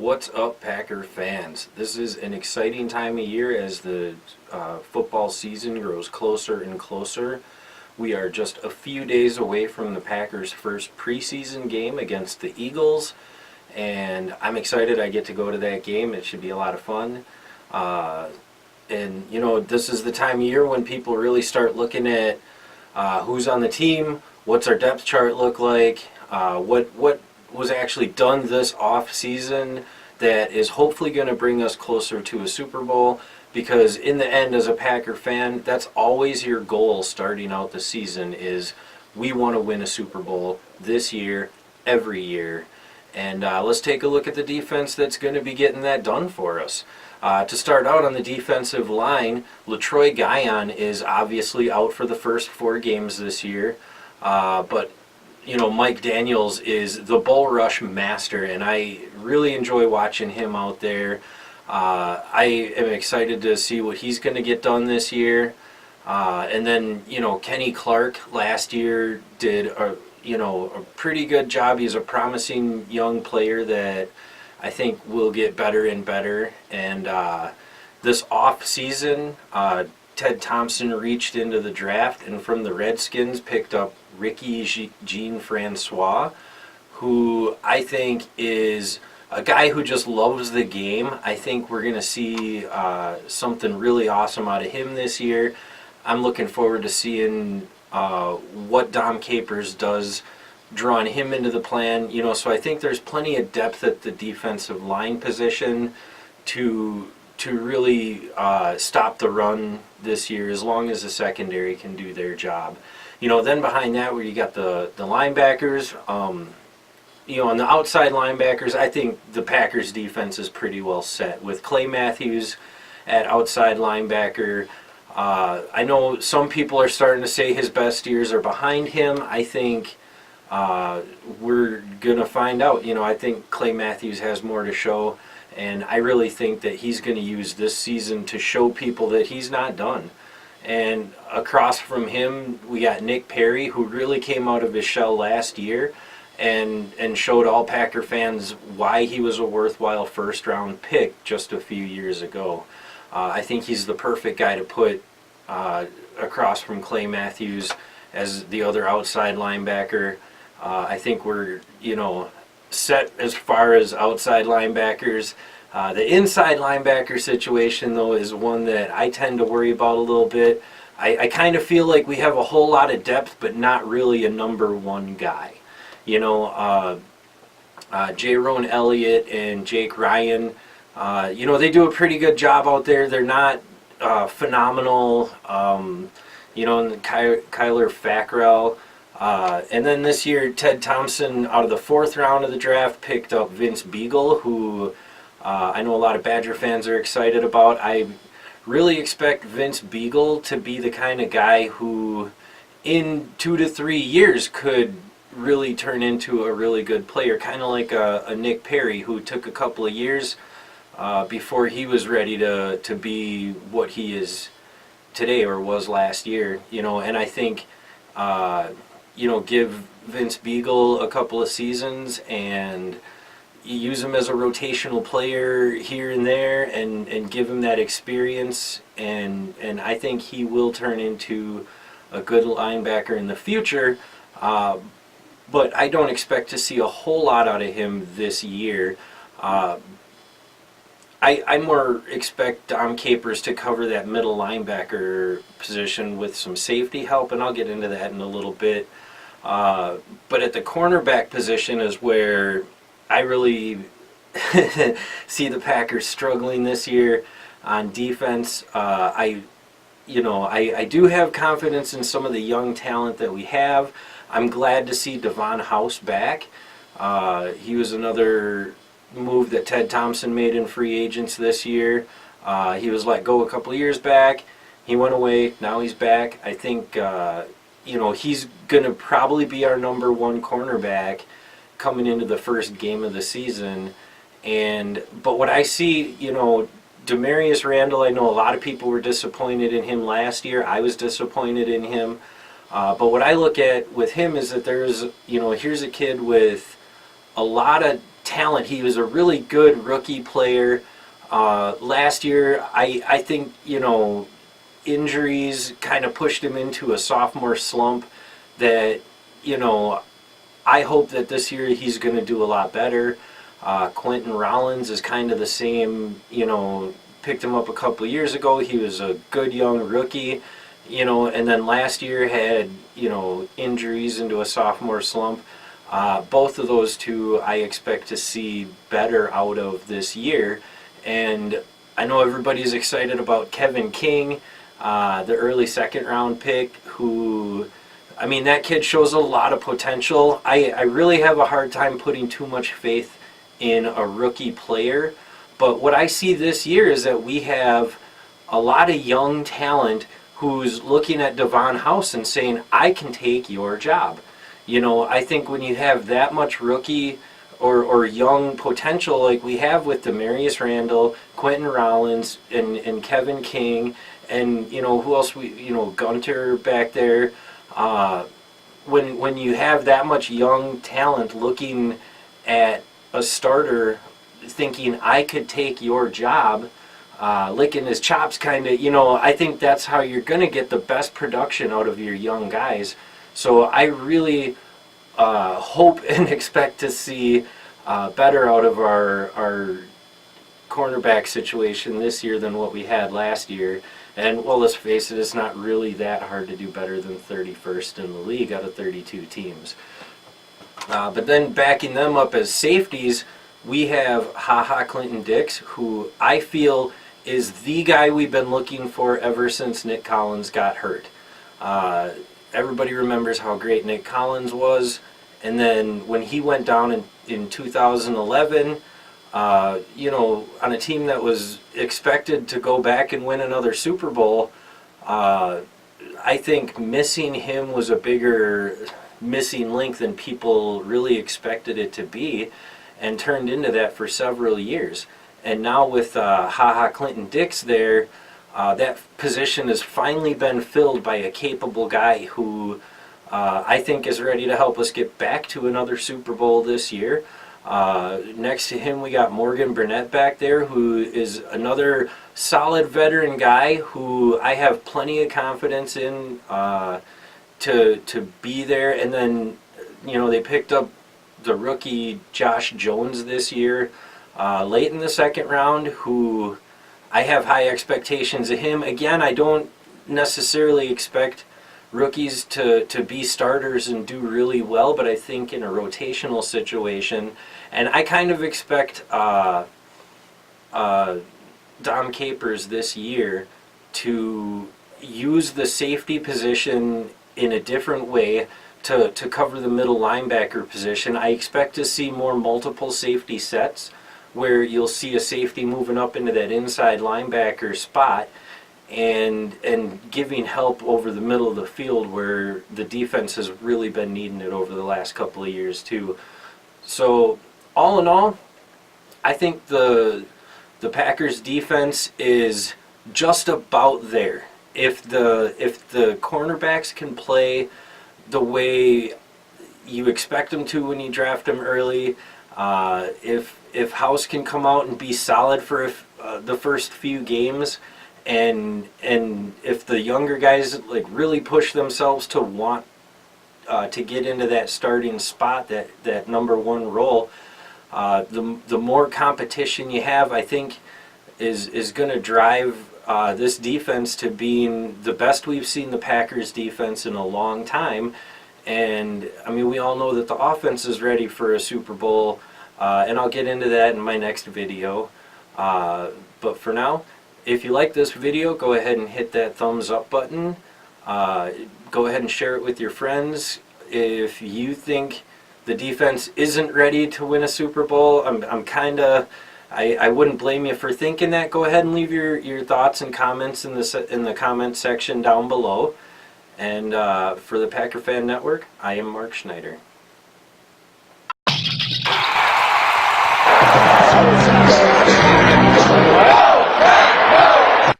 What's up, Packer fans? This is an exciting time of year as the football season grows closer and closer. We are just a few days away from the Packers' first preseason game against the Eagles, and I'm excited I get to go to that game. It should be a lot of fun. And you know, this is the time of year when people really start looking at who's on the team, what's our depth chart look like, what was actually done this off season that is hopefully going to bring us closer to a Super Bowl, because in the end, as a Packer fan, that's always your goal starting out the season is we want to win a Super Bowl this year, every year. And let's take a look at the defense that's going to be getting that done for us. To start out on the defensive line, Guion is obviously out for the first 4 games this year, but you know, Mike Daniels is the bull rush master, and I really enjoy watching him out there. I am excited to see what he's going to get done this year. And then, you know, Kenny Clark last year did a pretty good job. He's a promising young player that I think will get better and better. And this off season, Ted Thompson reached into the draft and from the Redskins picked up Jean Francois, who I think is a guy who just loves the game. I think we're going to see something really awesome out of him this year. I'm looking forward to seeing what Dom Capers does, drawing him into the plan. You know, so I think there's plenty of depth at the defensive line position to really stop the run this year, as long as the secondary can do their job. You know, then behind that, where you got the linebackers, you know, on the outside linebackers, I think the Packers defense is pretty well set with Clay Mathews at outside linebacker. I know some people are starting to say his best years are behind him. I think we're going to find out. You know, I think Clay Mathews has more to show, and I really think that he's going to use this season to show people that he's not done. And across from him, we got Nick Perry, who really came out of his shell last year and showed all Packer fans why he was a worthwhile first-round pick just a few years ago. I think he's the perfect guy to put across from Clay Mathews as the other outside linebacker. I think we're, you know, set as far as outside linebackers. The inside linebacker situation, though, is one that I tend to worry about a little bit. I kind of feel like we have a whole lot of depth, but not really a number one guy. You know, Jaron Elliott and Jake Ryan, you know, they do a pretty good job out there. They're not phenomenal. You know, and Kyler Fackrell. And then this year, Ted Thompson, out of the 4th round of the draft, picked up Vince Biegel, who I know a lot of Badger fans are excited about. I really expect Vince Biegel to be the kind of guy who in 2 to 3 years could really turn into a really good player, kind of like a Nick Perry, who took a couple of years before he was ready to be what he is today or was last year. You know, and I think you know, give Vince Biegel a couple of seasons and use him as a rotational player here and there, and give him that experience, and I think he will turn into a good linebacker in the future, but I don't expect to see a whole lot out of him this year. I more expect Dom Capers to cover that middle linebacker position with some safety help, and I'll get into that in a little bit. But at the cornerback position is where I really see the Packers struggling this year on defense. I do have confidence in some of the young talent that we have. I'm glad to see Devon House back. He was another move that Ted Thompson made in free agents this year. He was let go a couple of years back. He went away. Now he's back. I think you know, he's going to probably be our number 1 cornerback coming into the first game of the season. But what I see, you know, Demarius Randall, I know a lot of people were disappointed in him last year. I was disappointed in him. But what I look at with him is that there's, you know, here's a kid with a lot of talent. He was a really good rookie player. Last year, I think, injuries kind of pushed him into a sophomore slump that, I hope that this year he's going to do a lot better. Quentin Rollins is kind of the same, picked him up a couple of years ago. He was a good young rookie, and then last year had, injuries into a sophomore slump. Both of those two I expect to see better out of this year. And I know everybody's excited about Kevin King, the early second round pick, who, that kid shows a lot of potential. I really have a hard time putting too much faith in a rookie player. But what I see this year is that we have a lot of young talent who's looking at Devon House and saying, I can take your job. I think when you have that much rookie or young potential like we have with Demarius Randall, Quentin Rollins, and Kevin King, and who else Gunter back there. When you have that much young talent looking at a starter thinking I could take your job, licking his chops kind of, I think that's how you're going to get the best production out of your young guys. So I really hope and expect to see better out of our cornerback situation this year than what we had last year. And, well, let's face it, it's not really that hard to do better than 31st in the league out of 32 teams. But then backing them up as safeties, we have Clinton-Dix, who I feel is the guy we've been looking for ever since Nick Collins got hurt. Everybody remembers how great Nick Collins was, and then when he went down in 2011, on a team that was expected to go back and win another Super Bowl, I think missing him was a bigger missing link than people really expected it to be, and turned into that for several years. And now with Clinton-Dix there, that position has finally been filled by a capable guy who I think is ready to help us get back to another Super Bowl this year. Next to him, we got Morgan Burnett back there, who is another solid veteran guy who I have plenty of confidence in to be there. And then, they picked up the rookie Josh Jones this year, late in the second round, who I have high expectations of him. Again, I don't necessarily expect rookies to be starters and do really well, but I think in a rotational situation, and I kind of expect Dom Capers this year to use the safety position in a different way to cover the middle linebacker position. I expect to see more multiple safety sets where you'll see a safety moving up into that inside linebacker spot and giving help over the middle of the field where the defense has really been needing it over the last couple of years too. So all in all, I think the Packers defense is just about there. If the cornerbacks can play the way you expect them to when you draft them early, if House can come out and be solid for the first few games, and if the younger guys really push themselves to want to get into that starting spot, that number one role, the more competition you have, I think, is going to drive this defense to being the best we've seen the Packers defense in a long time. And we all know that the offense is ready for a Super Bowl, and I'll get into that in my next video. But for now, if you like this video, go ahead and hit that thumbs up button. Go ahead and share it with your friends. If you think the defense isn't ready to win a Super Bowl, I wouldn't blame you for thinking that. Go ahead and leave your thoughts and comments in the comment section down below. And for the Packer Fan Network, I am Mark Schneider.